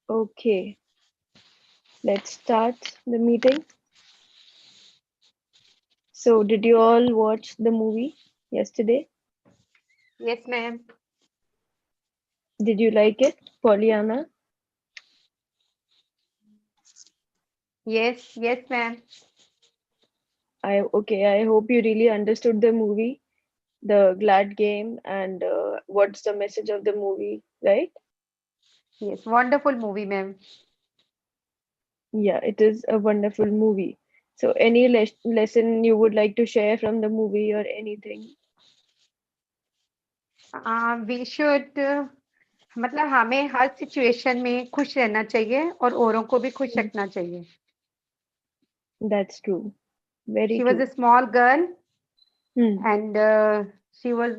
Okay, let's start the meeting. So, did you all watch the movie yesterday? Yes, ma'am. Did you like it, Pollyanna? Yes, yes, ma'am. I hope you really understood the movie, the Glad game, and what's the message of the movie, right? Yes, wonderful movie, ma'am. Yeah, it is a wonderful movie. So, any lesson you would like to share from the movie or anything? We should मतलब हमें हर situation में खुश रहना चाहिए और औरों को भी खुश Mm, रखना चाहिए. that's true. Very She was a true. small girl Hmm. and she was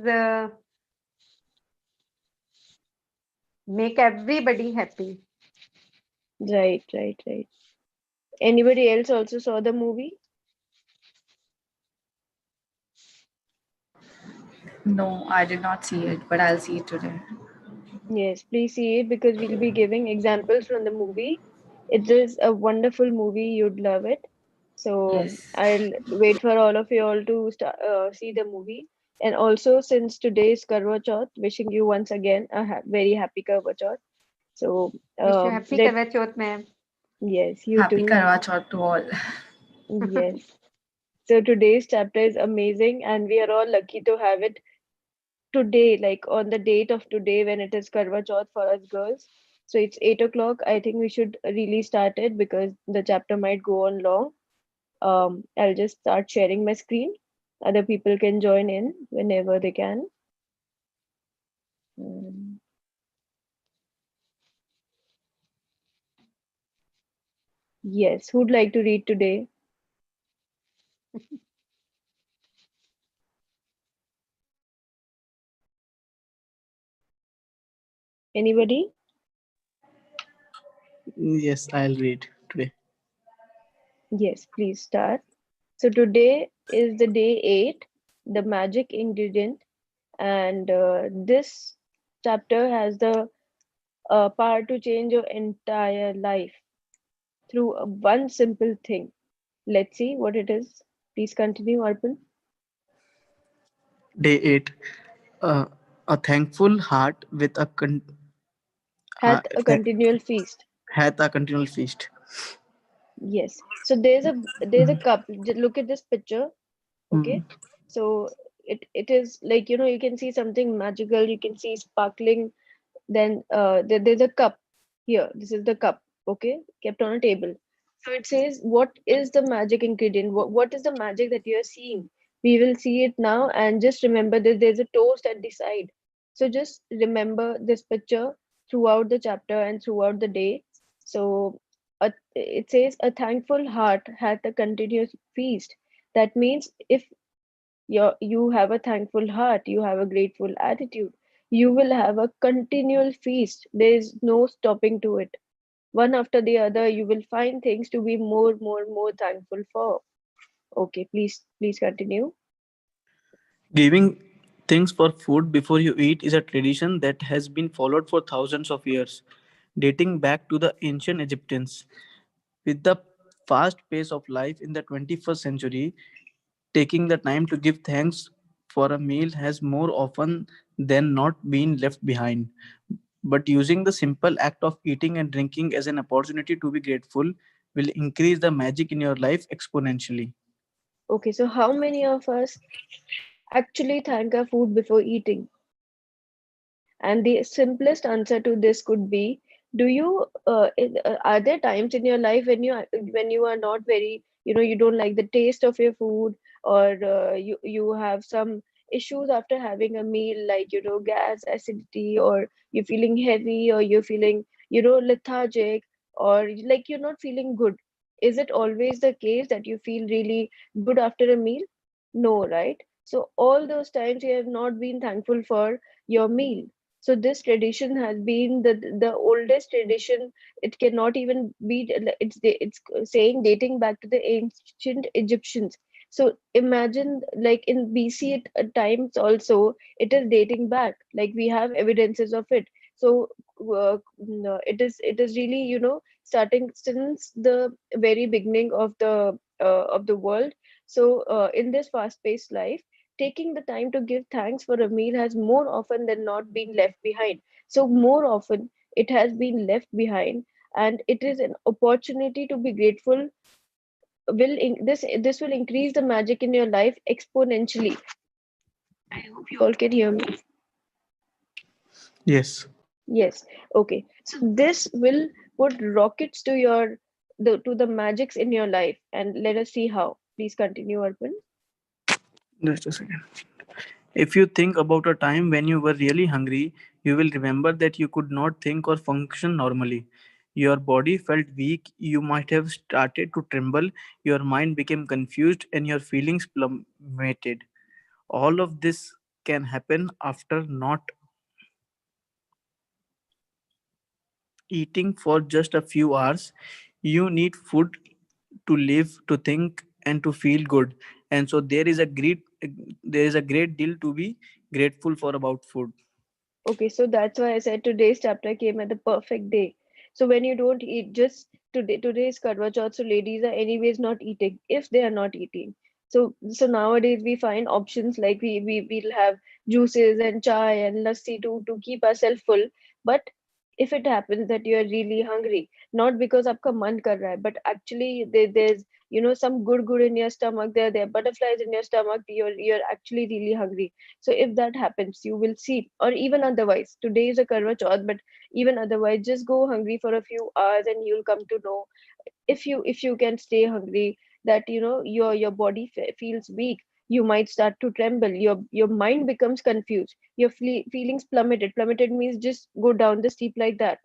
make everybody happy. Right, right, right. Anybody else also saw the movie? No, I did not see it, but I'll see it today. Yes, please see it because we'll be giving examples from the movie. It is a wonderful movie. You'd love it. So Yes. I'll wait for all of you all to see the movie. And also, since today is Karwa Chauth, wishing you once again a very happy Karwa Chauth. So Wish you happy let Karwa Chauth, ma'am. yes, you Happy too. Karwa Chauth to all. Yes. So today's chapter is amazing, and we are all lucky to have it today, like on the date of today when it is Karwa Chauth for us girls. So it's 8 o'clock. I think we should really start it because the chapter might go on long. I'll just start sharing my screen. Other people can join in whenever they can. Um, yes, who'd like to read today? Anybody? Yes, I'll read today. Yes, please start. So today is the day 8, the magic ingredient, and this chapter has the power to change your entire life through one simple thing. Let's see what it is. Please continue, Arpan. Day 8. Uh, a thankful heart with uh, Hath a continual feast. hath a continual feast. Yes. So there's a cup. Look at this picture. Hmm. Okay. So it is like you can see something magical. You can see sparkling. Then there's a cup here. This is the cup. Okay, kept on a table. So it says, what is the magic ingredient? What is the magic that you are seeing? We will see it now, and just remember that there's a toast at the side. So just remember this picture throughout the chapter and throughout the day. So it says, a thankful heart hath a continuous feast. That means if you have a thankful heart, you have a grateful attitude, you will have a continual feast. There is no stopping to it. One after the other, you will find things to be more thankful for. Okay, please continue. Giving thanks for food before you eat is a tradition that has been followed for thousands of years, dating back to the ancient Egyptians. With the fast pace of life in the 21st century, taking the time to give thanks for a meal has more often than not been left behind. But using the simple act of eating and drinking as an opportunity to be grateful will increase the magic in your life exponentially. Okay, so how many of us actually thank our food before eating? And the simplest answer to this could be, do you are there times in your life when you are not very, you don't like the taste of your food, or you have some issues after having a meal, like gas, acidity, or you're feeling heavy, or you're feeling lethargic, or like you're not feeling good? Is it always the case that you feel really good after a meal? No, right? So all those times you have not been thankful for your meal. So this tradition has been the oldest tradition. It cannot even be. It's saying dating back to the ancient Egyptians. So imagine, like in BC times also, it is dating back. Like we have evidences of it. So it is really, starting since the very beginning of the world. So in this fast-paced life, taking the time to give thanks for a meal has more often than not been left behind. So more often it has been left behind, and it is an opportunity to be grateful. This will increase the magic in your life exponentially. I hope you all can hear me. Yes. Yes. Okay. So this will put rockets to the magics in your life, and let us see how. Please continue, Arpan. Just a second. If you think about a time when you were really hungry, you will remember that you could not think or function normally. Your body felt weak, you might have started to tremble, your mind became confused, and your feelings plummeted. All of this can happen after not eating for just a few hours. You need food to live, to think, and to feel good. And so there is a great deal to be grateful for about food. Okay, so that's why I said today's chapter came at the perfect day. So when you don't eat, just today's Karwa Chauth, so ladies are anyways not eating if they are not eating. So nowadays we find options like we'll have juices and chai and lassi to keep ourselves full. But if it happens that you are really hungry, not because आपका मन कर रहा है, but actually there's some good in your stomach, there are butterflies in your stomach, you're actually really hungry. So if that happens, you will see, or even otherwise, today is a Karwa Chauth, but even otherwise, just go hungry for a few hours and you'll come to know, if you can stay hungry, that your body feels weak. You might start to tremble. Your mind becomes confused. Your feelings plummeted. Plummeted means just go down the steep like that.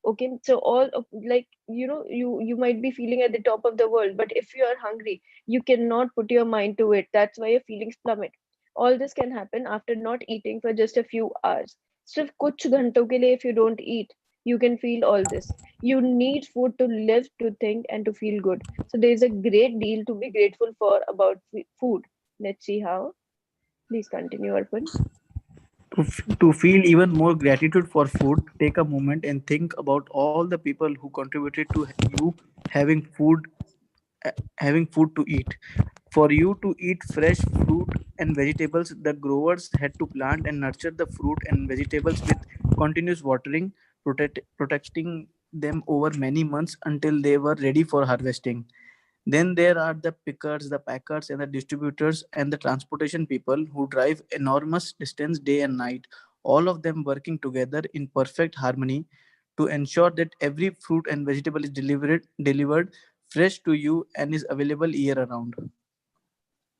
Okay, so all of, like, you might be feeling at the top of the world, but if you are hungry, you cannot put your mind to it. That's why your feelings plummet. All this can happen after not eating for just a few hours. सिर्फ कुछ घंटों के लिए, if you don't eat, you can feel all this. You need food to live, to think, and to feel good. So there's a great deal to be grateful for about food. Let's see how. Please continue, Arpan. To feel even more gratitude for food, take a moment and think about all the people who contributed to you having food having food to eat. For you to eat fresh fruit and vegetables, the growers had to plant and nurture the fruit and vegetables with continuous watering, protecting them over many months until they were ready for harvesting. Then there are the pickers, the packers, and the distributors and the transportation people who drive enormous distance day and night, all of them working together in perfect harmony to ensure that every fruit and vegetable is delivered fresh to you and is available year around.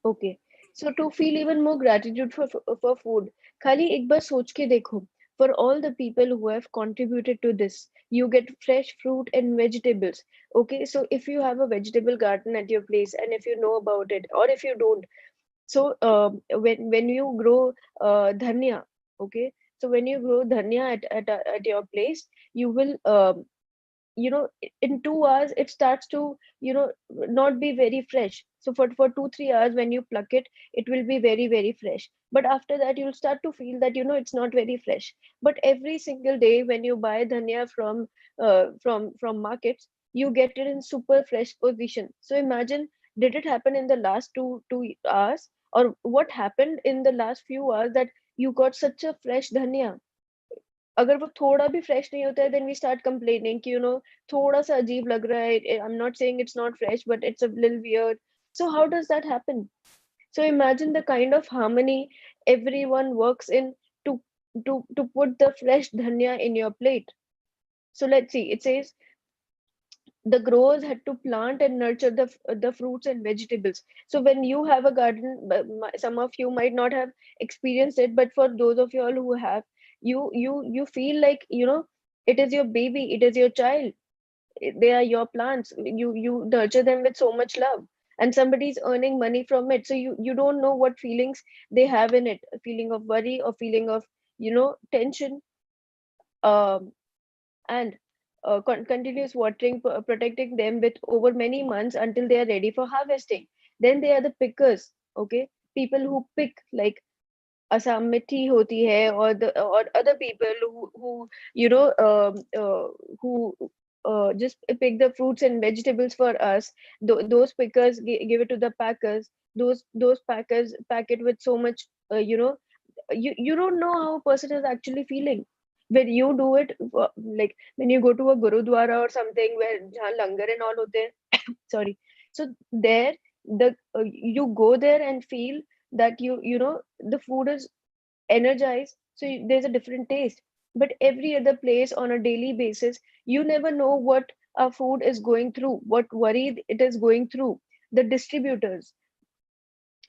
Okay, so to feel even more gratitude for food, खाली एक बार सोच के देखो, for all the people who have contributed to this. You get fresh fruit and vegetables. Okay, so if you have a vegetable garden at your place, and if you know about it, or if you don't, so when you grow dhania, okay, so when you grow dhania at your place, you will in 2 hours it starts to not be very fresh. So for 2 3 hours, when you pluck it, it will be very very fresh. But after that, you'll start to feel that it's not very fresh. But every single day when you buy dhania from markets, you get it in super fresh position. So imagine, did it happen in the last two hours, or what happened in the last few hours that you got such a fresh dhania? अगर वो थोड़ा भी fresh नहीं होता है, then we start complaining कि थोड़ा सा अजीब लग रहा है. I'm not saying it's not fresh, but it's a little weird. So how does that happen? So imagine the kind of harmony everyone works in to to put the fresh dhania in your plate. So let's see. It says the growers had to plant and nurture the fruits and vegetables. So when you have a garden, some of you might not have experienced it, but for those of you all who have, you feel like it is your baby, it is your child. They are your plants. You nurture them with so much love, and somebody is earning money from it. So you don't know what feelings they have in it, a feeling of worry or feeling of tension. Um and continuous watering, protecting them with over many months until they are ready for harvesting. Then they are the pickers, okay, people who pick, like Assam में tea होती है, or other people who you know who just pick the fruits and vegetables for us. Those pickers give it to the packers. Those packers pack it with so much, you don't know how a person is actually feeling when you do it. Like when you go to a gurudwara or something where jahan langar and all hote hain, sorry. So there, you go there and feel that the food is energized, so there's a different taste. But every other place on a daily basis, you never know what our food is going through, what worry it is going through. The distributors,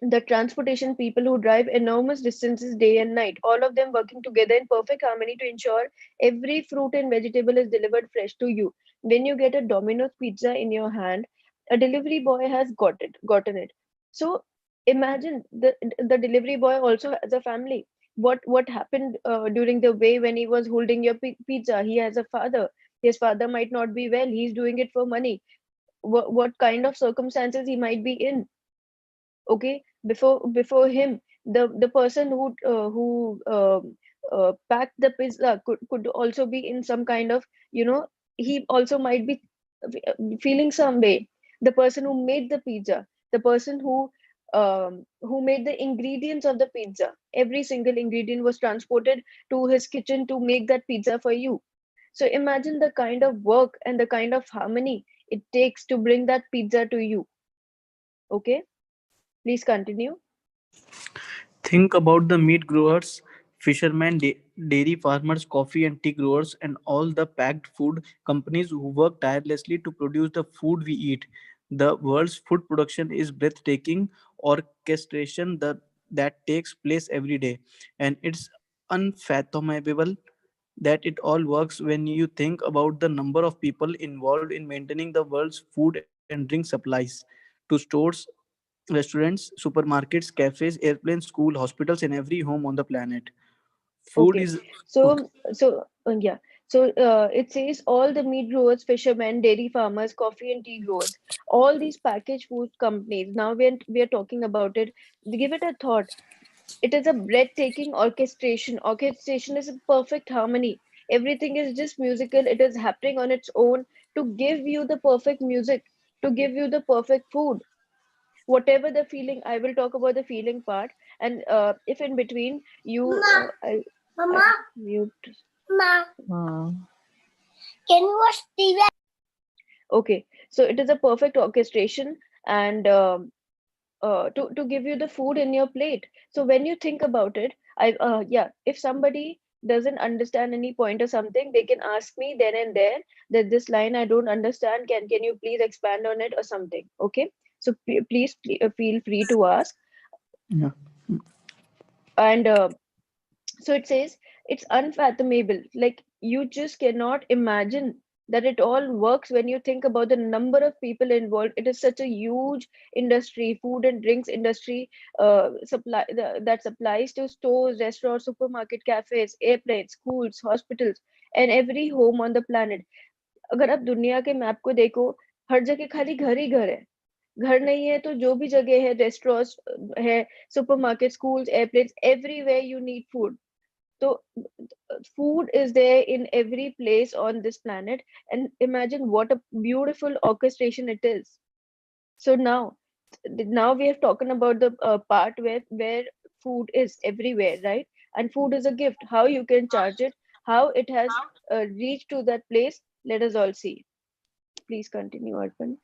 the transportation people who drive enormous distances day and night, all of them working together in perfect harmony to ensure every fruit and vegetable is delivered fresh to you. When you get a Domino's pizza in your hand, a delivery boy has gotten it. So imagine the delivery boy also has a family. What happened during the way when he was holding your pizza? He has a father. His father might not be well. He's doing it for money. What kind of circumstances he might be in? Okay, before him, the person who packed the pizza could also be in some kind of, he also might be feeling some way. The person who made the pizza, the person who made the ingredients of the pizza, every single ingredient was transported to his kitchen to make that pizza for you. So imagine the kind of work and the kind of harmony it takes to bring that pizza to you. Okay, please continue. Think about the meat growers, fishermen, dairy farmers, coffee and tea growers, and all the packed food companies who work tirelessly to produce the food we eat. The world's food production is breathtaking orchestration that takes place every day, and it's unfathomable that it all works when you think about the number of people involved in maintaining the world's food and drink supplies to stores, restaurants, supermarkets, cafes, airplanes, school, hospitals, and every home on the planet. Food Okay, is okay. yeah. So it says all the meat growers, fishermen, dairy farmers, coffee and tea growers, all these packaged food companies. Now we are talking about it. Give it a thought. It is a breathtaking orchestration. Orchestration is a perfect harmony. Everything is just musical. It is happening on its own to give you the perfect music, to give you the perfect food. Whatever the feeling, I will talk about the feeling part. And if in between you, I mute. Can you watch TV? Okay, so it is a perfect orchestration, and to give you the food in your plate. So when you think about it, yeah, if somebody doesn't understand any point or something, they can ask me then and there that this line I don't understand. Can you please expand on it or something? Okay, so please feel free to ask. Yeah. And so it says it's unfathomable, like you just cannot imagine that it all works when you think about the number of people involved. It is such a huge industry, food and drinks industry, that supplies to stores, restaurants, supermarket, cafes, airplanes, schools, hospitals, and every home on the planet. अगर आप दुनिया के map को देखो, हर जगह खाली घर ही घर है। घर नहीं है तो जो भी जगह है, रेस्टोरेंट्स है, supermarket, schools, airplanes, everywhere you need food. So food is there in every place on this planet, and imagine what a beautiful orchestration it is. So now we have talking about the part where food is everywhere, right? And food is a gift. How you can charge it, how it has reached to that place. Let us all see. Please continue, Arpan.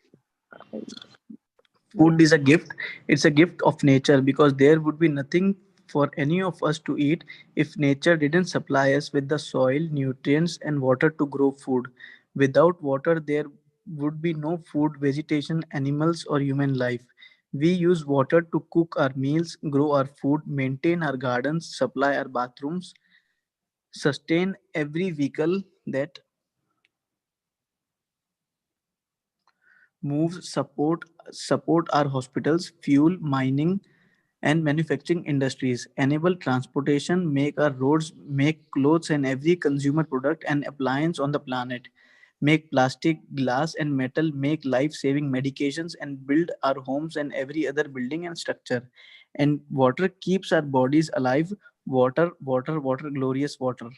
Food Yeah. is a gift. It's a gift of nature because there would be nothing for any of us to eat if nature didn't supply us with the soil, nutrients, and water to grow food. Without water, there would be no food, vegetation, animals, or human life. We use water to cook our meals, grow our food, maintain our gardens, supply our bathrooms, sustain every vehicle that moves, support our hospitals, fuel, mining, and manufacturing industries, enable transportation, make our roads, make clothes and every consumer product and appliance on the planet, make plastic, glass, and metal, make life-saving medications, and build our homes and every other building and structure. And water keeps our bodies alive, Water, water, water, glorious water.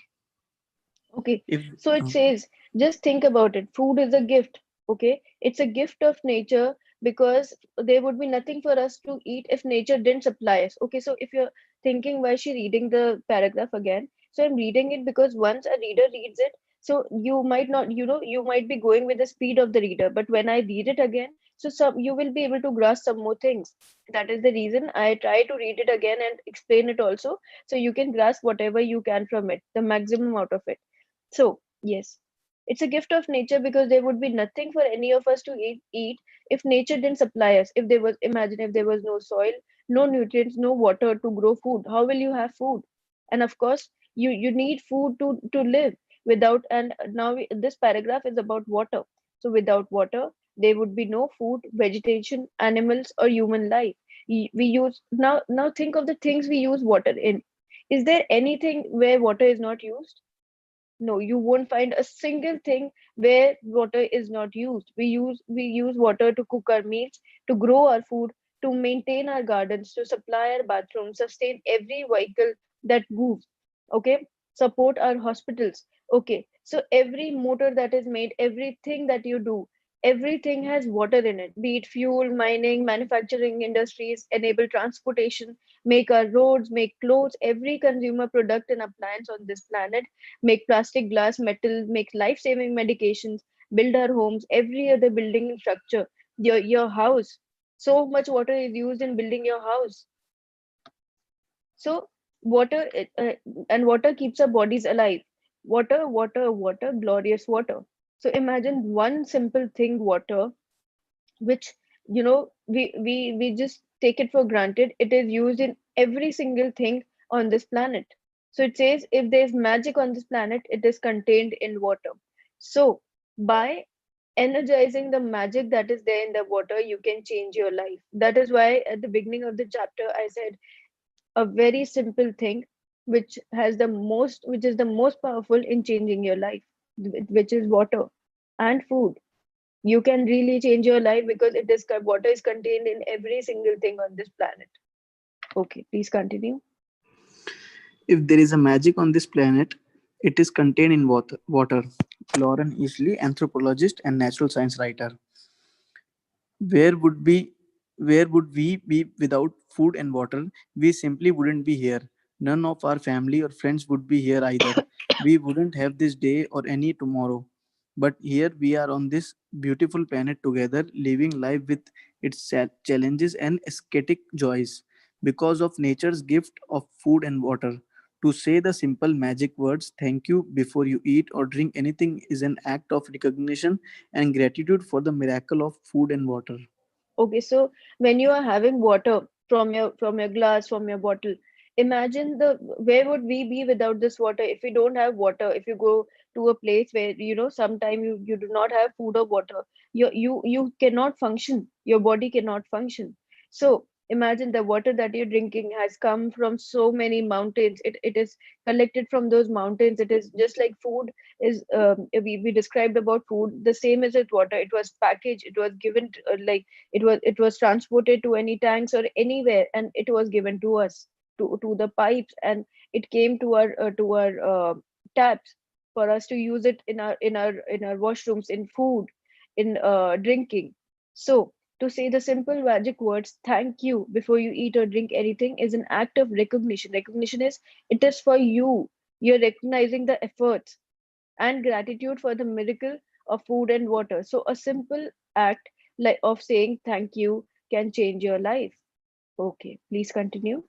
Okay, If so it says, just think about it. Food is a gift. Okay, it's a gift of nature because there would be nothing for us to eat if nature didn't supply us. Okay, so if you're thinking why is she reading the paragraph again, so I'm reading it because once a reader reads it, so you might not, you might be going with the speed of the reader, but when I read it again, so some you will be able to grasp some more things. That is the reason I try to read it again and explain it also, so you can grasp whatever you can from it, the maximum out of it. So, yes, it's a gift of nature because there would be nothing for any of us to eat if nature didn't supply us. If there was, imagine if there was no soil, no nutrients, no water to grow food, how will you have food? And of course, you need food to live without. And now this paragraph is about water. So, without water, there would be no food, vegetation, animals, or human life. We use now think of the things we use water in. Is there anything where water is not used? No, you won't find a single thing where water is not used. We use water to cook our meals, to grow our food, to maintain our gardens, to supply our bathrooms, sustain every vehicle that moves. Okay, support our hospitals. Okay, so every motor that is made, everything that you do, everything has water in it. Be it fuel, mining, manufacturing industries, enable transportation, make our roads, make clothes, every consumer product and appliance on this planet, make plastic, glass, metal, make life-saving medications, build our homes, every other building structure, your house. So much water is used in building your house. So water and water keeps our bodies alive. Water, water, water, glorious water. So imagine one simple thing, water, which we just take it for granted. It is used in every single thing on this planet. So it says if there's magic on this planet, it is contained in water. So by energizing the magic that is there in the water, you can change your life. That is why at the beginning of the chapter I said a very simple thing which is the most powerful in changing your life, which is water and food. You can really change your life because water is contained in every single thing on this planet. Okay, please continue. if there is a magic on this planet, it is contained in water. Water. Lauren Easley, anthropologist and natural science writer. Where would be where would we be without food and water? We simply wouldn't be here. None of our family or friends would be here either. We wouldn't have this day or any tomorrow. But here we are on this beautiful planet together, living life with its challenges and ascetic joys because of nature's gift of food and water. To say the simple magic words, thank you, before you eat or drink anything is an act of recognition and gratitude for the miracle of food and water. Okay, so when you are having water from your glass, from your bottle, imagine the where would we be without this water if we don't have water? If you go to a place where sometime you do not have food or water, you cannot function. Your body cannot function. So imagine the water that you're drinking has come from so many mountains. It is collected from those mountains. It is just like food is we described about food. The same as with water. It was packaged. It was given like it was transported to any tanks or anywhere, and it was given to us, to the pipes, and it came to our taps for us to use it in our washrooms, in food, in drinking. So to say the simple magic words thank you before you eat or drink anything is an act of recognition is it is for you. You're recognizing the efforts and gratitude for the miracle of food and water. So a simple act like of saying thank you can change your life. Okay, please continue.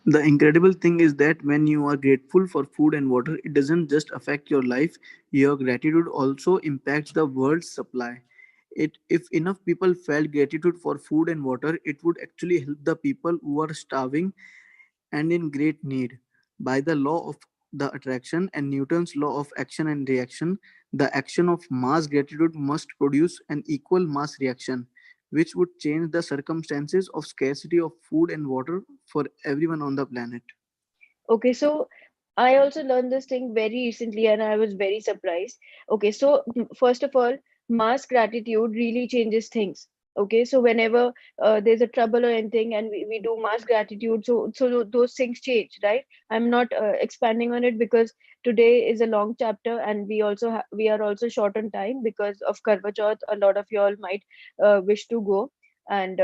The incredible thing is that when you are grateful for food and water, it doesn't just affect your life, your gratitude also impacts the world's supply. If enough people felt gratitude for food and water, it would actually help the people who are starving and in great need. By the law of the attraction and Newton's law of action and reaction, the action of mass gratitude must produce an equal mass reaction, which would change the circumstances of scarcity of food and water for everyone on the planet. Okay, so I also learned this thing very recently and I was very surprised. Okay, so first of all, mass gratitude really changes things. Okay, so whenever there's a trouble or anything, and we do mass gratitude, so those things change, right? I'm not expanding on it because today is a long chapter, and we are also short on time because of Karva Chauth. A lot of y'all might wish to go, and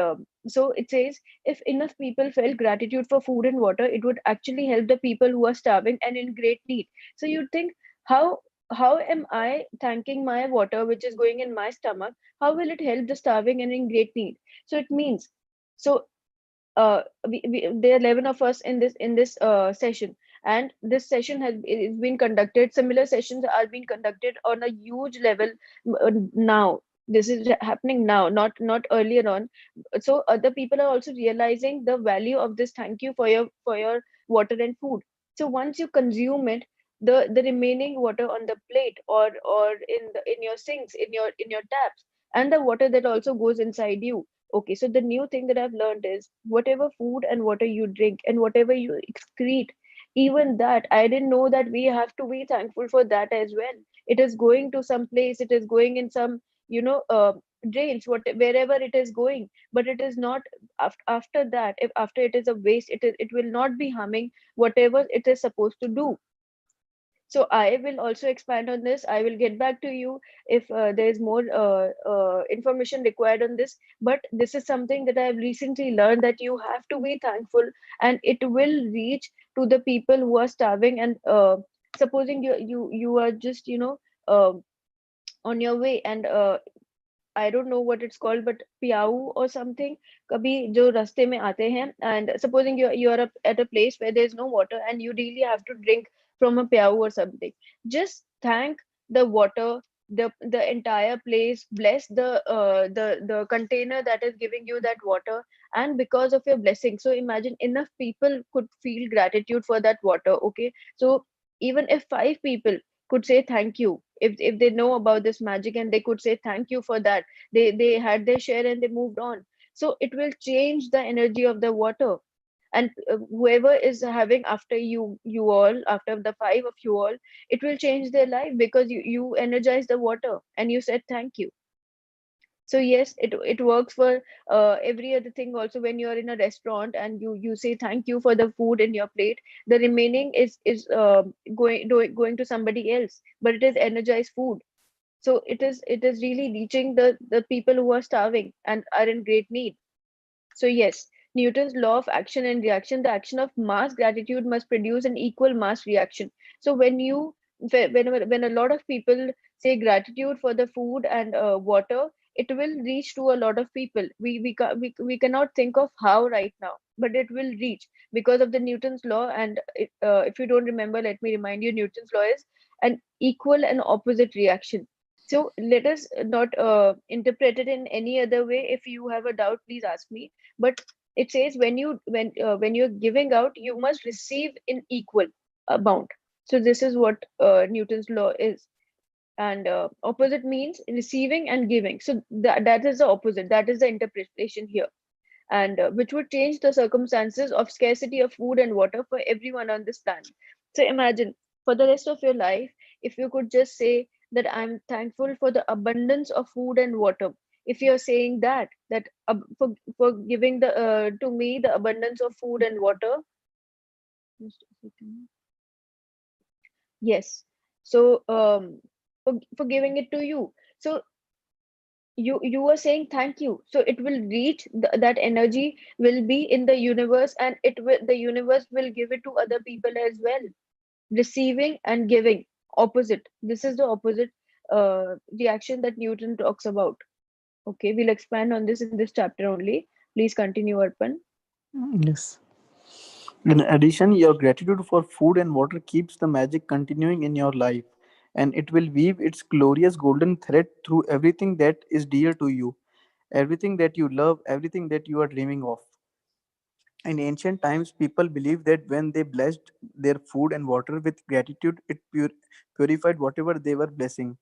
so it says, if enough people felt gratitude for food and water, it would actually help the people who are starving and in great need. So you'd think, how how am I thanking my water which is going in my stomach? How will it help the starving and in great need? So it means, so there are 11 of us in this session, and this session has is been conducted. Similar sessions are being conducted on a huge level now. This is happening now, not earlier on. So other people are also realizing the value of this thank you for your water and food. So once you consume it, the remaining water on the plate, or in your sinks, in your taps, and the water that also goes inside you. Okay, so the new thing that I've learned is, whatever food and water you drink and whatever you excrete, even that, I didn't know that we have to be thankful for that as well. It is going to some place, it is going in some, drains, wherever it is going, but it is not, after that, if after it is a waste, it will not be harming whatever it is supposed to do. So I will also expand on this. I will get back to you if there is more information required on this. But this is something that I have recently learned, that you have to be thankful, and it will reach to the people who are starving. And supposing you are just uh, on your way, and I don't know what it's called, but पियाऊ or something. कभी जो रास्ते में आते हैं, and supposing you are at a place where there's no water and you really have to drink from a पियाऊ or something. Just thank the water, the entire place. Bless the container that is giving you that water, and because of your blessing. So imagine, enough people could feel gratitude for that water. Okay, so even if 5 people could say thank you, if they know about this magic, and they could say thank you for that, they had their share and they moved on. So it will change the energy of the water. And whoever is having after you all, after the 5 of you all, it will change their life, because you energize the water and you said thank you. So yes, it works for every other thing also. When you're in a restaurant and you say thank you for the food in your plate, the remaining is going to somebody else, but it is energized food. So it is really reaching the people who are starving and are in great need. So yes, Newton's law of action and reaction, the action of mass gratitude must produce an equal mass reaction. So when a lot of people say gratitude for the food and water, it will reach to a lot of people. We cannot think of how right now, but it will reach because of the Newton's law. And if you don't remember, let me remind you, Newton's law is an equal and opposite reaction. So let us not interpret it in any other way. If you have a doubt, please ask me. But it says, when you're giving out, you must receive in equal amount. So this is what Newton's law is. And opposite means receiving and giving. So that is the opposite. That is the interpretation here. And which would change the circumstances of scarcity of food and water for everyone on this planet. So imagine, for the rest of your life, if you could just say that I'm thankful for the abundance of food and water. If you're saying that for giving the to me the abundance of food and water. Just a second. Yes. So for giving it to you. So you were saying thank you, so it will reach that energy will be in the universe, and the universe will give it to other people as well. Receiving and giving, opposite. This is the opposite reaction that Newton talks about. Okay, we'll expand on this in this chapter only. Please continue, Arpan. Yes. In addition, your gratitude for food and water keeps the magic continuing in your life, and it will weave its glorious golden thread through everything that is dear to you, everything that you love, everything that you are dreaming of. In ancient times, people believed that when they blessed their food and water with gratitude, it purified whatever they were blessing.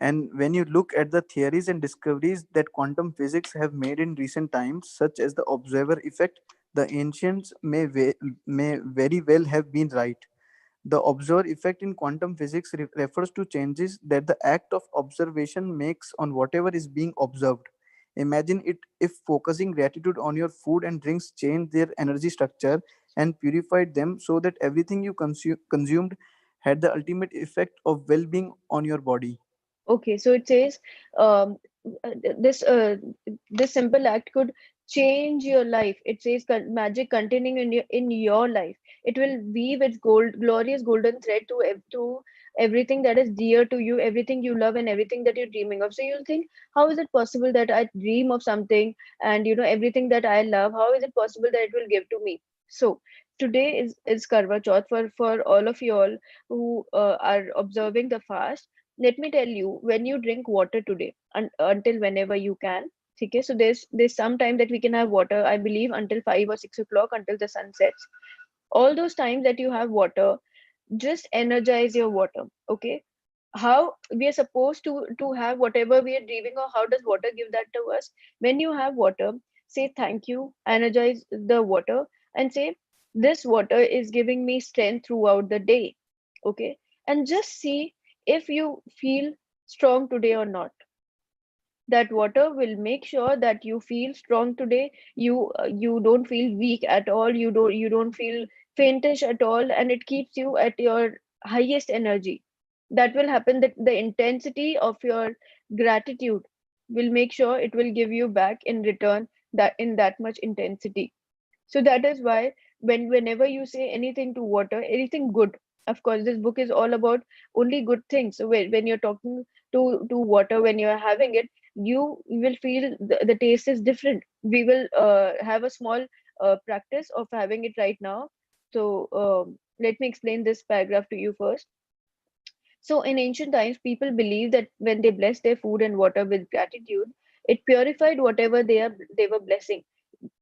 And when you look at the theories and discoveries that quantum physics have made in recent times, such as the observer effect, the ancients may very well have been right. The observer effect in quantum physics refers to changes that the act of observation makes on whatever is being observed. Imagine it if focusing gratitude on your food and drinks changed their energy structure and purified them so that everything you consumed had the ultimate effect of well-being on your body. Okay, so it says um, uh, this this simple act could change your life. It says magic containing in your life. It will weave its glorious golden thread to everything that is dear to you, everything you love, and everything that you're dreaming of. So you'll think, how is it possible that I dream of something and everything that I love? How is it possible that it will give to me? So today is Karwa Chauth for all of you all who are observing the fast. Let me tell you, when you drink water today until whenever you can, okay, so there's some time that we can have water, I believe, until 5 or 6 o'clock, until the sun sets. All those times that you have water, just energize your water. Okay, how we are supposed to have whatever we are dreaming of? How does water give that to us? When you have water, say thank you, energize the water, and say, this water is giving me strength throughout the day. Okay, and just see if you feel strong today or not. That water will make sure that you feel strong today. You don't feel weak at all. You don't feel faintish at all, and it keeps you at your highest energy. That will happen. That the intensity of your gratitude will make sure it will give you back in return, that in that much intensity. So that is why whenever you say anything to water, anything good, of course, this book is all about only good things. So when you're talking to water, when you're having it, you will feel the taste is different. We will have a small practice of having it right now. So let me explain this paragraph to you first. So in ancient times, people believed that when they blessed their food and water with gratitude, it purified whatever they were blessing.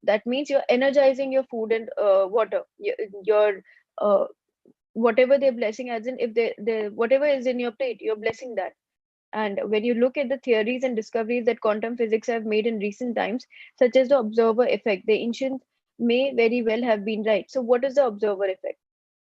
That means you're energizing your food and water, your uh, whatever they're blessing, as in if they whatever is in your plate, you're blessing that. And when you look at the theories and discoveries that quantum physics have made in recent times, such as the observer effect, the ancient may very well have been right. So what is the observer effect?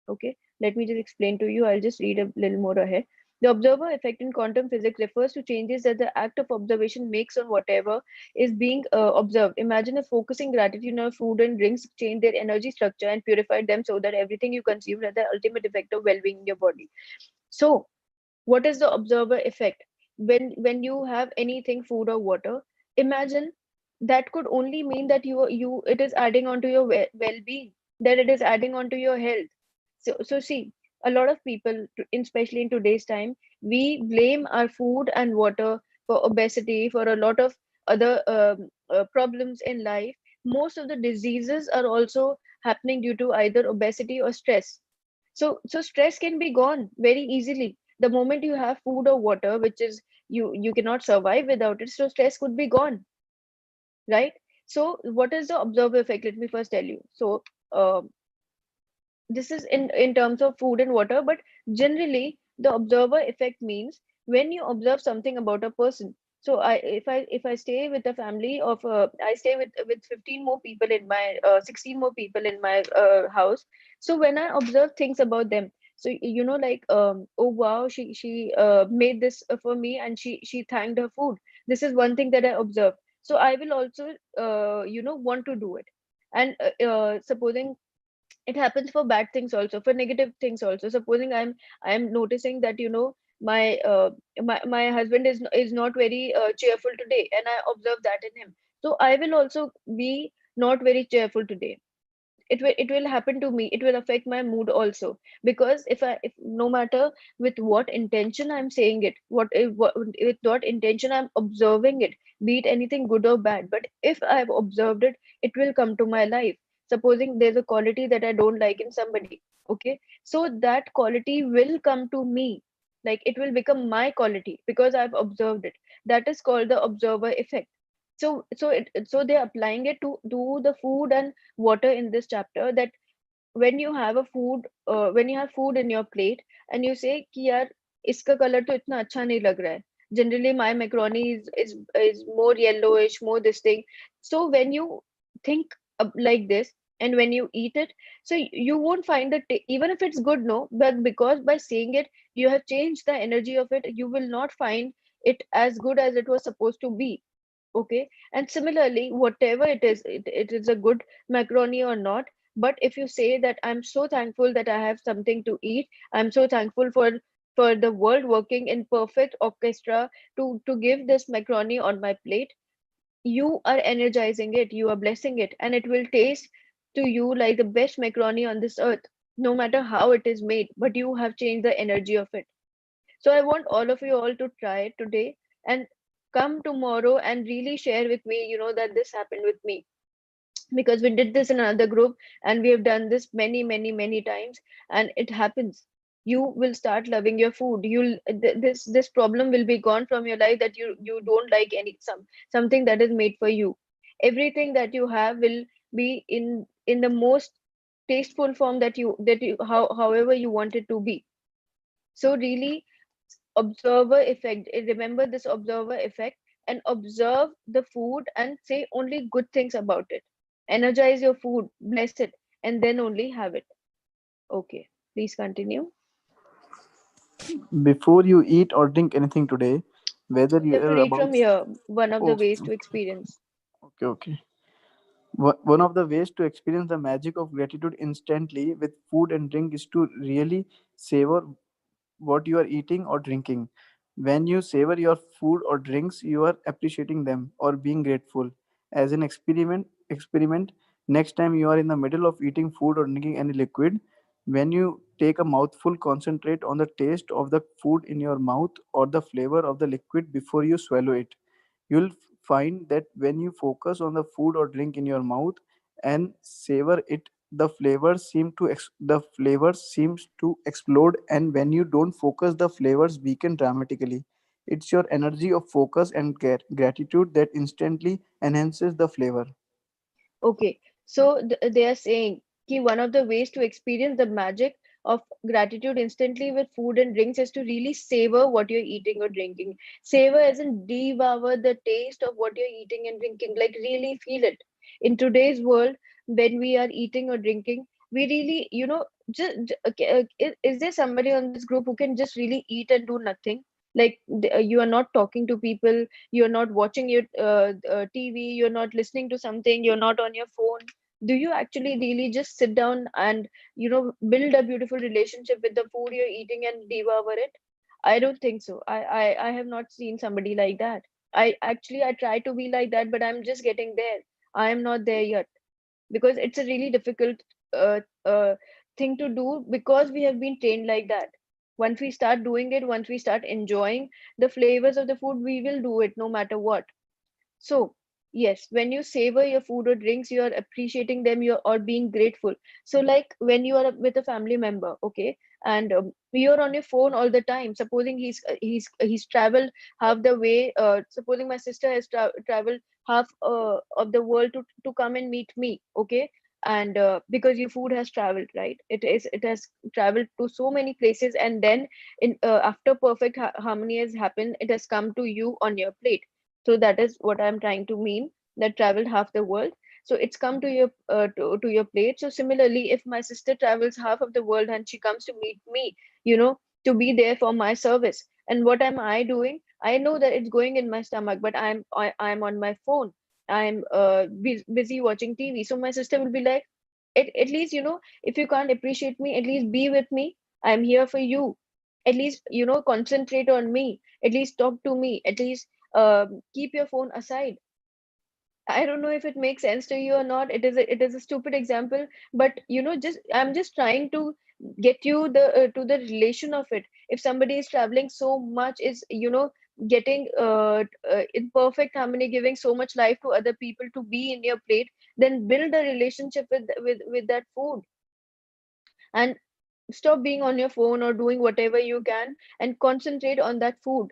Okay, let me just explain to you. I'll just read a little more ahead. The observer effect in quantum physics refers to changes that the act of observation makes on whatever is being observed. Imagine if focusing gratitude on food and drinks changed their energy structure and purified them so that everything you consume had the ultimate effect of well-being in your body. So, what is the observer effect? When you have anything, food or water, imagine that could only mean that you it is adding on to your well-being, that it is adding on to your health. So see, a lot of people, especially in today's time, we blame our food and water for obesity, for a lot of other problems in life. Most of the diseases are also happening due to either obesity or stress. So stress can be gone very easily the moment you have food or water, which is you cannot survive without it. So stress could be gone, right? So what is the observer effect? Let me first tell you. So um this is in terms of food and water, but generally the observer effect means when you observe something about a person. So if I stay with a family of I stay with 15 more people in my 16 more people in my house. So when I observe things about them, so like oh wow, she made this for me, and she thanked her food. This is one thing that I observed. So I will also want to do it. And supposing it happens for bad things also, for negative things also. Supposing I'm noticing that my my husband is not very cheerful today, and I observe that in him. So I will also be not very cheerful today. It will happen to me. It will affect my mood also, because if no matter with what intention I'm saying it, with what intention I'm observing it, be it anything good or bad, but if I've observed it, it will come to my life. Supposing there's a quality that I don't like in somebody, okay, so that quality will come to me, like it will become my quality because I've observed it. That is called the observer effect. So they're applying it to the food and water in this chapter, that when you have a food, when you have food in your plate and you say कि यार इसका color तो इतना अच्छा नहीं लग रहा है, generally my macaroni is more yellowish, more this thing. So when you think like this, and when you eat it, so you won't find that even if it's good, no, but because by saying it you have changed the energy of it, you will not find it as good as it was supposed to be. Okay, and similarly, whatever it is, it is a good macaroni or not, but if you say that I'm so thankful that I have something to eat, I'm so thankful for the world working in perfect orchestra to give this macaroni on my plate, you are energizing it, you are blessing it, and it will taste to you like the best macaroni on this earth, no matter how it is made, but you have changed the energy of it. So I want all of you all to try it today and come tomorrow and really share with me, that this happened with me, because we did this in another group and we have done this many, many, many times, and it happens. You will start loving your food. This problem will be gone from your life, that you don't like something that is made for you. Everything that you have will be in the most tasteful form that you however you want it to be. So really, observer effect, remember this observer effect, and observe the food and say only good things about it. Energize your food, bless it, and then only have it. Okay, please continue. Before you eat or drink anything today, whether You you have to are read from about here, one of the oh, ways to experience. okay. One of the ways to experience the magic of gratitude instantly with food and drink is to really savor what you are eating or drinking. When you savor your food or drinks, you are appreciating them or being grateful. As an experiment, next time you are in the middle of eating food or drinking any liquid, when you take a mouthful, concentrate on the taste of the food in your mouth or the flavor of the liquid before you swallow it. You'll find that when you focus on the food or drink in your mouth and savor it, the flavors seems to explode, and when you don't focus, the flavors weaken dramatically. It's your energy of focus and gratitude that instantly enhances the flavor. Okay, so they are saying ki one of the ways to experience the magic of gratitude instantly with food and drinks is to really savor what you're eating or drinking. Savor as in devour the taste of what you're eating and drinking, like really feel it. In today's world, when we are eating or drinking, we really, just okay, is there somebody on this group who can just really eat and do nothing? Like you are not talking to people, you're not watching your TV, you're not listening to something, you're not on your phone. Do you actually really just sit down and build a beautiful relationship with the food you're eating and devour it? I don't think so. I have not seen somebody like that. I try to be like that, but I'm just getting there. I am not there yet, because it's a really difficult uh, uh, thing to do, because we have been trained like that. Once we start doing it, once we start enjoying the flavors of the food, we will do it no matter what. So, yes, when you savor your food or drinks, you are appreciating them, you are or being grateful. So, like when you are with a family member, okay, and you're on your phone all the time. Supposing he's traveled half the way. Supposing my sister has traveled half of the world to come and meet me, okay, and because your food has traveled, right? It has traveled to so many places, and then in after perfect harmony has happened, it has come to you on your plate. So that is what I'm trying to mean, that traveled half the world. So it's come to your to your plate. So similarly, if my sister travels half of the world and she comes to meet me, to be there for my service, and what am I doing? I know that it's going in my stomach, but I'm on my phone. I'm busy watching TV. So my sister will be like, at least, if you can't appreciate me, at least be with me. I'm here for you. At least, concentrate on me. At least talk to me. At least keep your phone aside. I don't know if it makes sense to you or not. It is a stupid example, but just I'm just trying to get you the to the relation of it. If somebody is traveling so much, is getting in perfect harmony, giving so much life to other people to be in your plate, then build a relationship with that food, and stop being on your phone or doing whatever you can and concentrate on that food.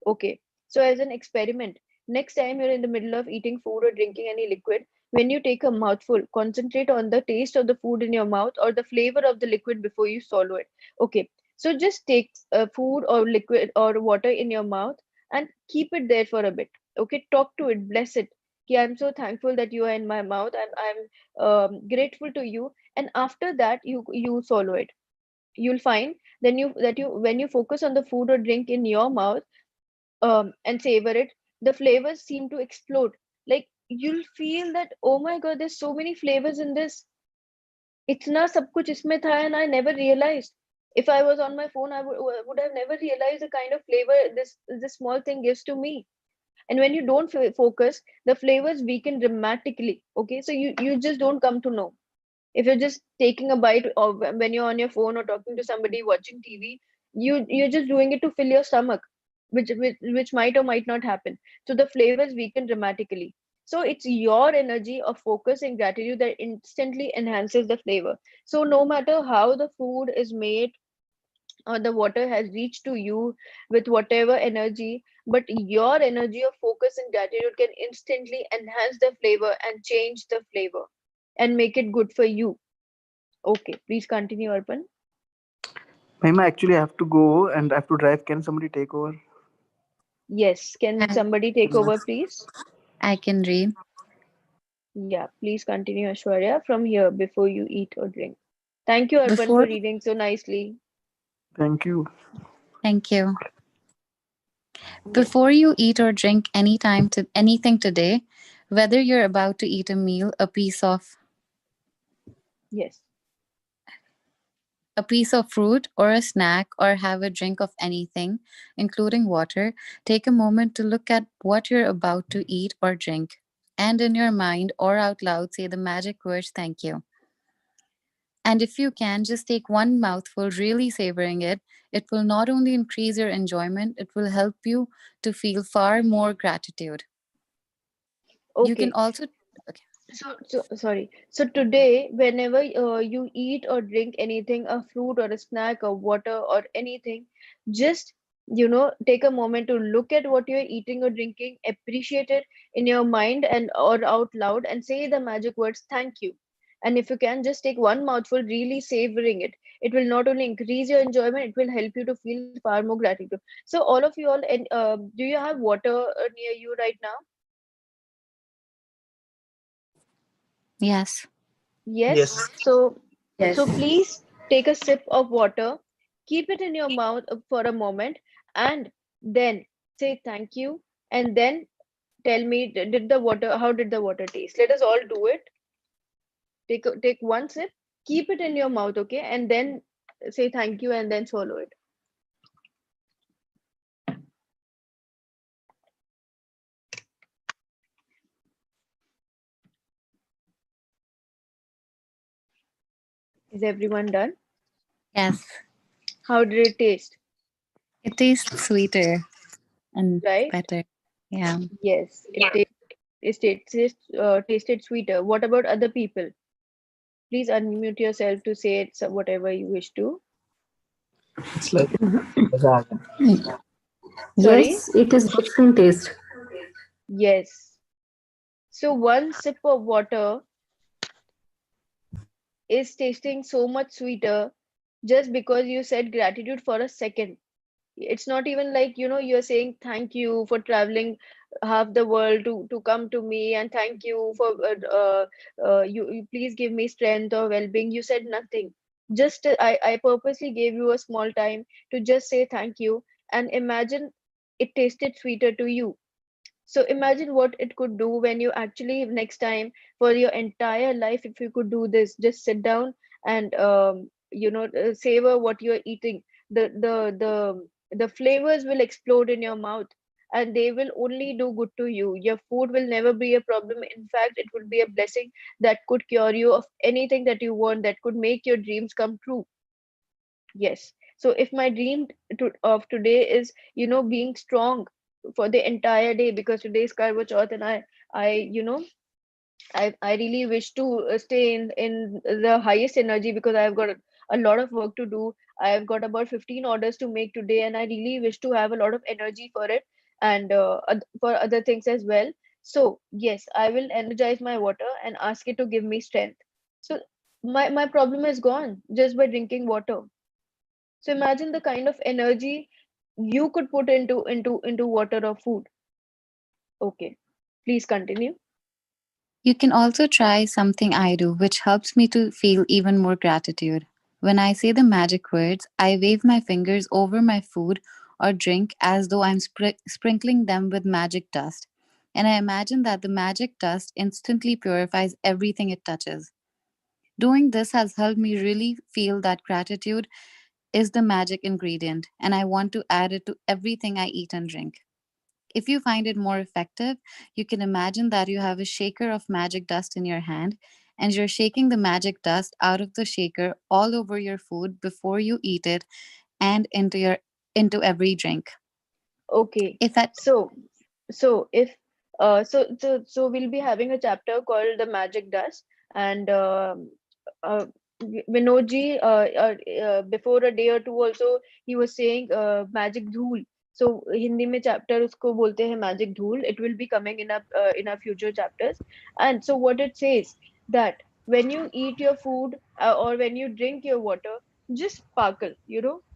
Okay, so as an experiment, next time you're in the middle of eating food or drinking any liquid, when you take a mouthful, concentrate on the taste of the food in your mouth or the flavor of the liquid before you swallow it. Okay, so just take food or liquid or water in your mouth and keep it there for a bit. Okay, talk to it, bless it. Okay, I'm so thankful that you are in my mouth. I'm grateful to you, and after that you swallow it. You'll find then you that you when you focus on the food or drink in your mouth, and savor it, the flavors seem to explode. Like you'll feel that, oh my god, there's so many flavors in this. इतना सब कुछ इसमें था and I never realized. If I was on my phone, I would have never realized the kind of flavor this small thing gives to me. And when you don't focus, the flavors weaken dramatically. Okay, so you just don't come to know. If you're just taking a bite, or when you're on your phone or talking to somebody watching TV, you're just doing it to fill your stomach, which might or might not happen. So the flavors weaken dramatically. So it's your energy of focus and gratitude that instantly enhances the flavor. So no matter how the food is made or the water has reached to you with whatever energy, but your energy of focus and gratitude can instantly enhance the flavor and change the flavor and make it good for you. Okay, please continue, Arpan. Mahima, actually, I have to go and I have to drive. Can somebody take over? Yes, can somebody take over, please? I can read. Yeah, please continue, Ashwarya, from here before you eat or drink. Thank you, Arpan, for Before, reading so nicely. Thank you. thank you. Before you eat or drink anything today, whether you're about to eat a meal, Yes. a piece of fruit or a snack, or have a drink of anything, including water, take a moment to look at what you're about to eat or drink. And in your mind or out loud, say the magic words, thank you. And if you can, just take one mouthful, really savoring it. It will not only increase your enjoyment, it will help you to feel far more gratitude. You can Okay. also, okay. So sorry. So today, whenever you eat or drink anything, a fruit or a snack or water or anything, just take a moment to look at what you're eating or drinking, appreciate it in your mind and or out loud, and say the magic words, thank you. And if you can, just take one mouthful, really savoring it. It will not only increase your enjoyment, it will help you to feel far more gratitude. So all of you all, and do you have water near you right now? Yes. Yes. Yes. So Yes. please take a sip of water, keep it in your mouth for a moment, and then say thank you. And then tell me, how did the water taste? Let us all do it. Take one sip, keep it in your mouth, okay, and then say thank you, and then swallow it. Is everyone done? Yes. How did it taste? It tastes sweeter and Right? better. Yeah. Yes, tasted sweeter. What about other people? Please unmute yourself to say it, whatever you wish to. It's like Sorry? Yes, it is rich in taste. Yes. So one sip of water is tasting so much sweeter just because you said gratitude for a second. It's not even like, you're saying thank you for traveling half the world to come to me, and thank you for you please give me strength or well-being. You said nothing. Just I purposely gave you a small time to just say thank you, and imagine it tasted sweeter to you. So imagine what it could do when you actually next time for your entire life, if you could do this, just sit down and savor what you're eating. The flavors will explode in your mouth, and they will only do good to you. Your food will never be a problem. In fact, it will be a blessing that could cure you of anything that you want, that could make your dreams come true. Yes. So if my dream of today is, being strong for the entire day, because today is Karva Chauth, and I, I really wish to stay in the highest energy, because I've got a lot of work to do. I've got about 15 orders to make today, and I really wish to have a lot of energy for it, and for other things as well. So yes, I will energize my water and ask it to give me strength. So my problem is gone just by drinking water. So imagine the kind of energy you could put into water or food. Okay, please continue. You can also try something I do, which helps me to feel even more gratitude. When I say the magic words, I wave my fingers over my food or drink as though I'm sprinkling them with magic dust. and I imagine that the magic dust instantly purifies everything it touches. Doing this has helped me really feel that gratitude is the magic ingredient, and I want to add it to everything I eat and drink. If you find it more effective, you can imagine that you have a shaker of magic dust in your hand and you're shaking the magic dust out of the shaker all over your food before you eat it and into every drink. Okay. If at So, if so we'll be having a chapter called the magic dust, and uh, Vinodji, before a day or two also he was saying magic dhool. So Hindi में chapter उसको बोलते हैं magic dhool. It will be coming in our future chapters. And so what it says, that when you eat your food, or when you drink your water, just sparkle,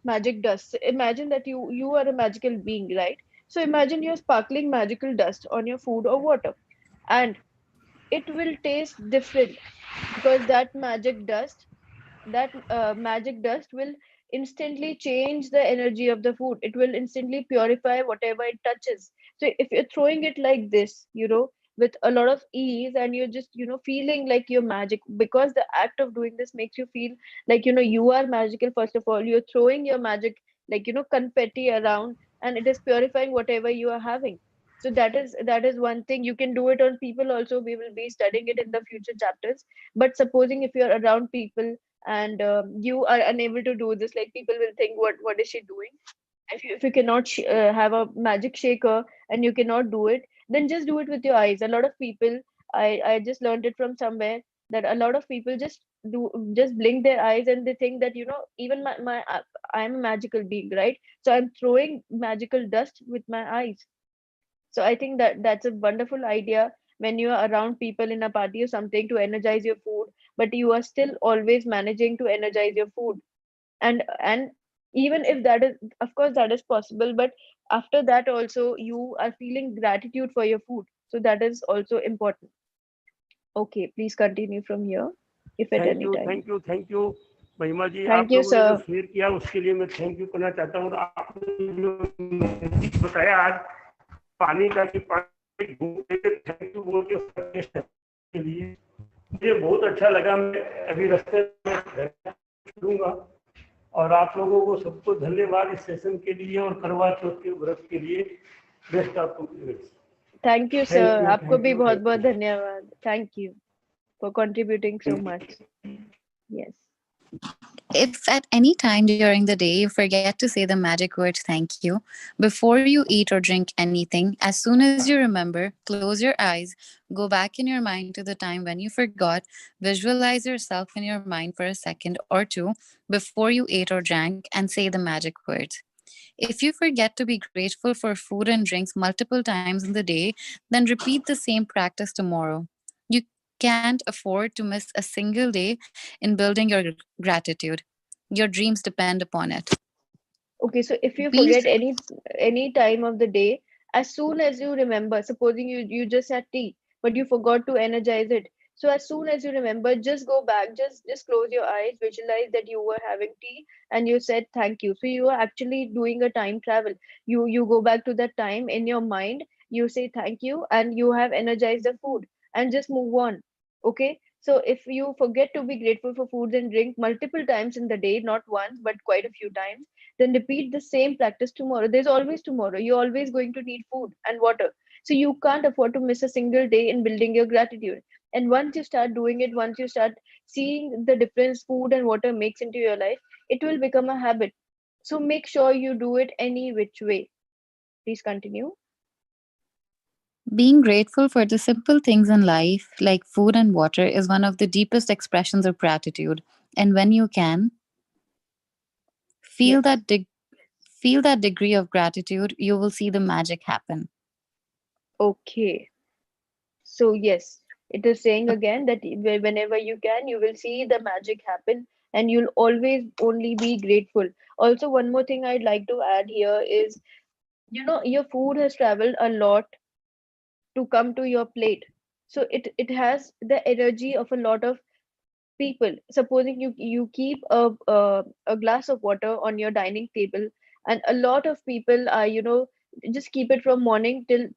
magic dust. Imagine that you are a magical being, right? So imagine you're sparkling magical dust on your food or water, and it will taste different, because that magic dust will instantly change the energy of the food. It will instantly purify whatever it touches. So if you're throwing it like this, with a lot of ease, and you're just, feeling like you're magic, because the act of doing this makes you feel like, you are magical. First of all, you're throwing your magic, like, confetti around, and it is purifying whatever you are having. So that is one thing. You can do it on people also. We will be studying it in the future chapters. But supposing if you're around people, and you are unable to do this, like, people will think, what is she doing? If you cannot have a magic shaker, and you cannot do it, then just do it with your eyes. A lot of people, I just learned it from somewhere, that a lot of people just blink their eyes, and they think that, even I'm a magical being, right? So I'm throwing magical dust with my eyes. So I think that that's a wonderful idea, when you are around people in a party or something, to energize your food, but you are still always managing to energize your food. And even if that is, of course, that is possible, but after that also you are feeling gratitude for your food. So that is also important. Okay, please continue from here, if at thank any you, time. Thank you, thank you महिमा जी। Thank आप you, लोगों ने जो sir. Share किया उसके लिए मैं thank you करना चाहता हूँ। और आपने जो मैजिक बताया आज पानी का, कि पानी घूम के थैंक यू बोल के के लिए मुझे बहुत अच्छा लगा। मैं अभी रास्ते में छोड़ूंगा। और आप लोगों को सबको धन्यवाद इस सेशन के लिए और करवा चौथ के व्रत के लिए। Best of Thank you, sir. Thank you, आपको थैंक भी यू, बहुत थैंक बहुत यू, धन्यवाद. Thank you for contributing so much. Yes. If at any time during the day you forget to say the magic word thank you before you eat or drink anything, as soon as you remember, close your eyes, go back in your mind to the time when you forgot, visualize yourself in your mind for a second or two before you ate or drank, and say the magic words. If you forget to be grateful for food and drinks multiple times in the day, then repeat the same practice tomorrow. You can't afford to miss a single day in building your gratitude. Your dreams depend upon it. Okay, so if you Be forget any time of the day, as soon as you remember, supposing you just had tea, but you forgot to energize it. So as soon as you remember, just go back, just close your eyes, visualize that you were having tea, and you said thank you. So you are actually doing a time travel. You go back to that time in your mind, you say thank you, and you have energized the food, and just move on. Okay? So if you forget to be grateful for foods and drink multiple times in the day, not once, but quite a few times, then repeat the same practice tomorrow. There's always tomorrow. You're always going to need food and water. So you can't afford to miss a single day in building your gratitude. And once you start doing it, once you start seeing the difference food and water makes into your life, it will become a habit. So make sure you do it any which way. Please continue. Being grateful for the simple things in life, like food and water, is one of the deepest expressions of gratitude. And when you can feel Yes. that feel that degree of gratitude, you will see the magic happen. Okay. So yes, it is saying again that whenever you can, you will see the magic happen, and you'll always only be grateful. Also, one more thing I'd like to add here is, your food has traveled a lot to come to your plate. So it has the energy of a lot of people. Supposing you keep a glass of water on your dining table, and a lot of people are, just keep it from morning till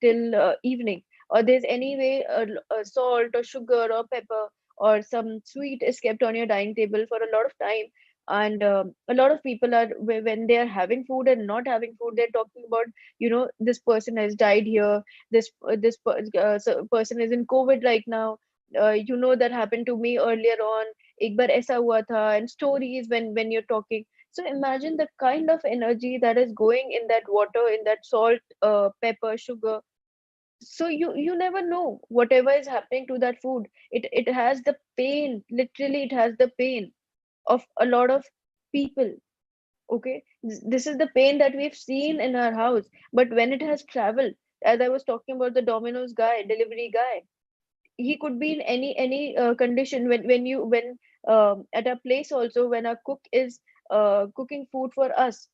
evening, or there's any way salt or sugar or pepper or some sweet is kept on your dining table for a lot of time. And a lot of people are, when they are having food and not having food, they're talking about, this person has died here, person is in COVID right now. That happened to me earlier on, एक बार ऐसा हुआ था, and stories when you're talking. So imagine the kind of energy that is going in that water, in that salt, pepper, sugar. So you never know whatever is happening to that food. It has the pain, literally it has the pain of a lot of people. Okay, this is the pain that we've seen in our house. But when it has traveled, as I was talking about the Domino's guy, delivery guy, he could be in any condition. When at a place also, when a cook is cooking food for us,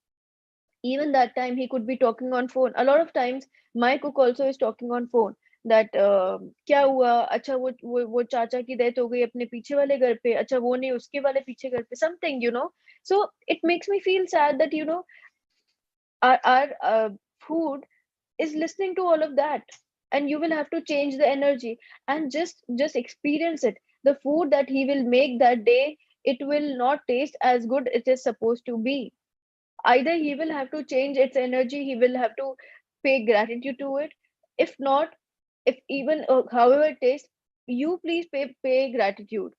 even that time he could be talking on phone. A lot of times my cook also is talking on phone, that क्या हुआ, अच्छा वो चाचा की death हो गई अपने पीछे वाले घर पे, अच्छा वो नहीं उसके वाले पीछे घर पे, something. So it makes me feel sad that our food is listening to all of that. And you will have to change the energy and just experience it. The food that he will make that day, it will not taste as good it is supposed to be. Either he will have to change its energy, he will have to pay gratitude to it. If not, if even however it tastes, you please pay gratitude.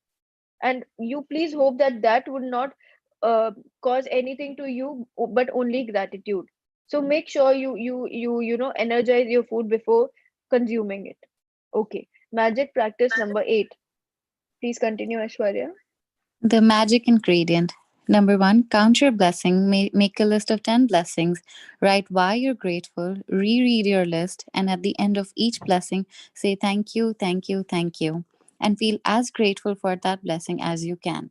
And you please hope that that would not cause anything to you, but only gratitude. So make sure you energize your food before consuming it. Okay, magic practice number 8. Please continue, Ashwarya. The magic ingredient. Number one, count your blessing. Make a list of 10 blessings. Write why you're grateful. Reread your list. And at the end of each blessing, say thank you, thank you, thank you. And feel as grateful for that blessing as you can.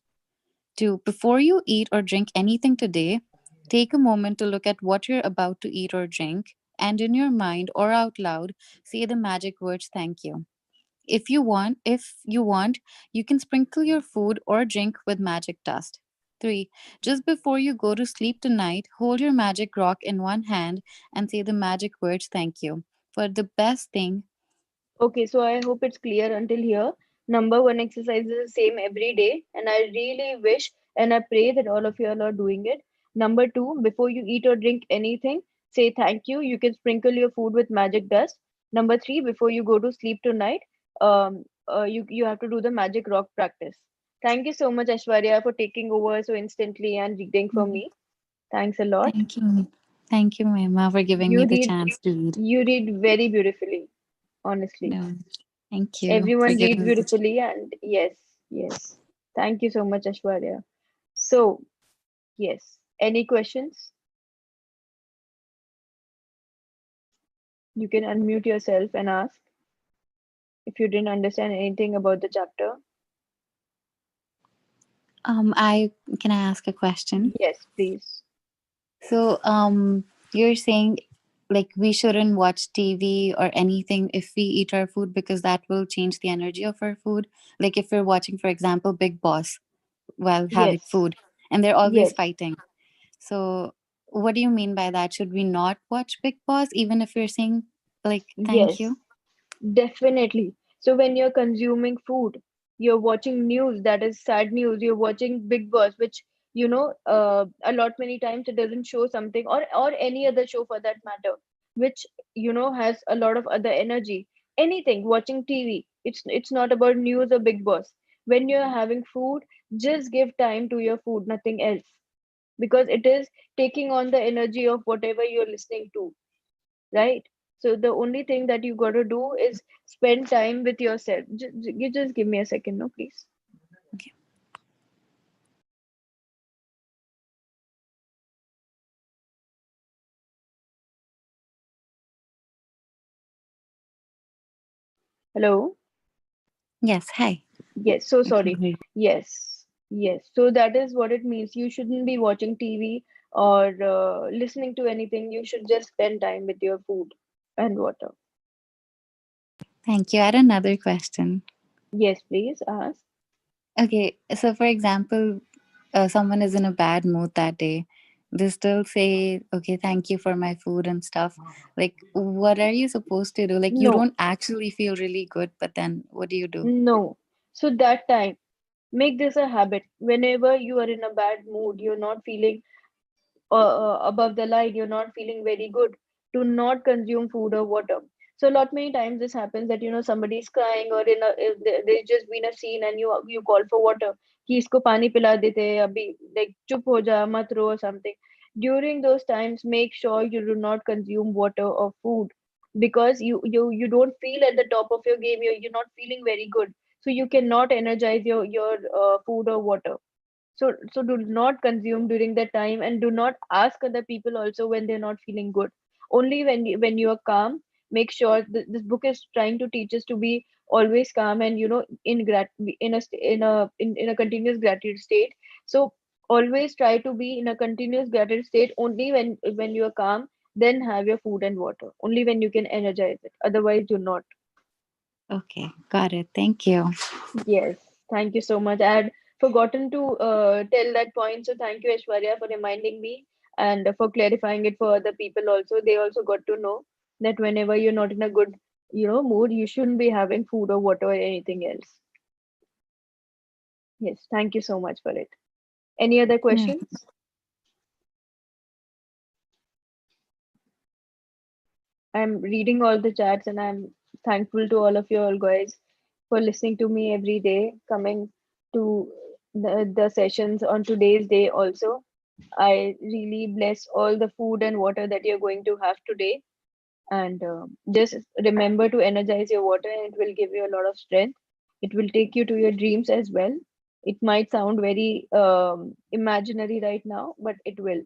Two, before you eat or drink anything today, take a moment to look at what you're about to eat or drink. And in your mind or out loud, say the magic words thank you. If you want, you can sprinkle your food or drink with magic dust. 3. Just before you go to sleep tonight, hold your magic rock in one hand and say the magic words thank you for the best thing. Okay, so I hope it's clear until here. Number one exercise is the same every day, and I really wish and I pray that all of you all are doing it. Number two, before you eat or drink anything, say thank you. You can sprinkle your food with magic dust. Number three, before you go to sleep tonight, you have to do the magic rock practice. Thank you so much, Ashwarya, for taking over so instantly and reading for Mhm. me. Thanks a lot. Thank you. Thank you, Mama, for giving You me the read chance to read. you read very beautifully, honestly. No, thank you for Everyone read giving me the chance. beautifully, and yes. Thank you so much, Ashwarya. So, yes. Any questions? You can unmute yourself and ask if you didn't understand anything about the chapter. I can I ask a question? Yes, please. So, you're saying like we shouldn't watch TV or anything if we eat our food because that will change the energy of our food. Like if we're watching, for example, Big Boss while having Yes, food and they're always yes, fighting. So, what do you mean by that? Should we not watch Big Boss even if you're saying like thank yes, you? definitely. So, when you're consuming food, you're watching news that is sad news, you're watching Big Boss, which a lot many times it doesn't show something, or any other show for that matter, which has a lot of other energy. Anything, watching TV, it's not about news or Big Boss. When you're having food, just give time to your food, nothing else, because it is taking on the energy of whatever you're listening to, right? So the only thing that you got to do is spend time with yourself. You just give me a second, no, please. Okay. Hello. Yes. Hi. Yes, so I can sorry. hear you. Yes, so that is what it means. You shouldn't be watching TV or listening to anything. You should just spend time with your food and water. Thank you. I had another question. Yes, please ask. Okay. So, for example, someone is in a bad mood that day they still say, okay, thank you for my food and stuff. Like, what are you supposed to do? Like, you No, don't actually feel really good, but then what do you do? no. So that time, make this a habit. Whenever you are in a bad mood, you're not feeling above the line, you're not feeling very good, do not consume food or water. So a lot many times this happens that somebody's crying, or if there's just been a scene and you call for water, कि इसको पानी पिला देते हैं अभी, like चुप हो जा मत रो or something. During those times, make sure you do not consume water or food, because you don't feel at the top of your game, you're not feeling very good, so you cannot energize your food or water. So do not consume during that time, and do not ask other people also when they're not feeling good. Only when you are calm. Make sure this book is trying to teach us to be always calm, and in in a continuous gratitude state. So always try to be in a continuous gratitude state. Only when you are calm, then have your food and water. Only when you can energize it. Otherwise, do not. Okay, got it. Thank you. Yes, thank you so much. I had forgotten to tell that point, so thank you, Aishwarya, for reminding me, and for clarifying it for other people also. They also got to know that whenever you're not in a good, mood, you shouldn't be having food or water or anything else. Yes, thank you so much for it. Any other questions? I'm reading all the chats, and I'm thankful to all of you all guys for listening to me every day, coming to the sessions on today's day also. I really bless all the food and water that you're going to have today. And just remember to energize your water, and it will give you a lot of strength. It will take you to your dreams as well. It might sound very imaginary right now, but it will.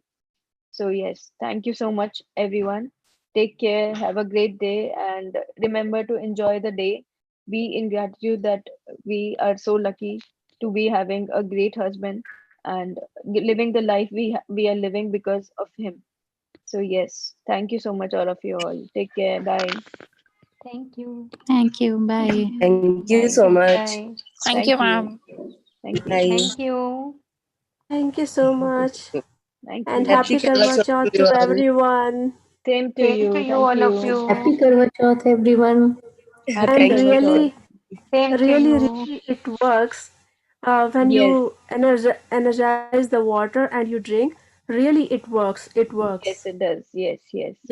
So, yes, thank you so much, everyone. Take care, have a great day, and remember to enjoy the day. Be in gratitude that we are so lucky to be having a great husband, and living the life we are living because of him. So, yes, thank you so much, all of you all. Take care. Bye. Thank you. Thank you. Bye. Thank you Bye. so Take much. care. Thank you, Thank you. ma'am. Thank you. Bye. Thank you. Thank you so much. Thank And you. Happy happy Karwa Karwa Chauth, Chauth to everyone. everyone. Same to Same to you. you, Thank all of you. Happy you. Karwa Chauth, everyone. Happy And Thank Karwa Chauth. really, Same to really, you. really, it works when Yes. you energize the water and you drink. Really, it works. It works. Yes, it does. Yes, yes. Yeah.